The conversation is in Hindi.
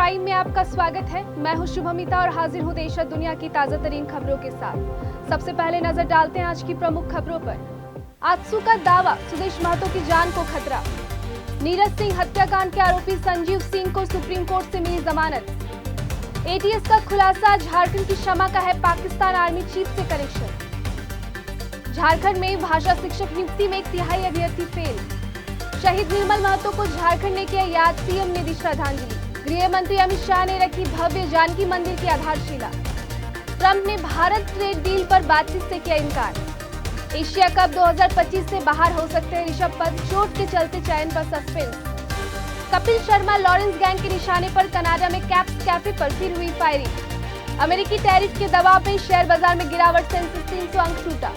प्राइम में आपका स्वागत है। मैं हूं शुभमिता और हाजिर हूं देश और दुनिया की ताजा तरीन खबरों के साथ। सबसे पहले नजर डालते हैं आज की प्रमुख खबरों पर। आजसू का दावा, सुदेश महतो की जान को खतरा। नीरज सिंह हत्याकांड के आरोपी संजीव सिंह को सुप्रीम कोर्ट से मिली जमानत। एटीएस का खुलासा, झारखंड की क्षमा का है पाकिस्तान आर्मी चीफ से कनेक्शन। झारखंड में भाषा शिक्षक नियुक्ति में 1/3 अभ्यर्थी फेल। शहीद निर्मल महतो को झारखंड ने किया याद, सीएम ने दी श्रद्धांजलि। गृह मंत्री अमित शाह ने रखी भव्य जानकी मंदिर की आधारशिला। ट्रंप ने भारत ट्रेड डील पर बातचीत से किया इनकार। एशिया कप 2025 से बाहर हो सकते हैं ऋषभ पंत, चोट के चलते चयन पर suspense. Kapil Sharma Lawrence gang के निशाने पर कनाडा में कैप्स कैफे पर फिर हुई फायरिंग। अमेरिकी टैरिफ के दबाव में शेयर बाजार में गिरावट से 300 अंक टूटा।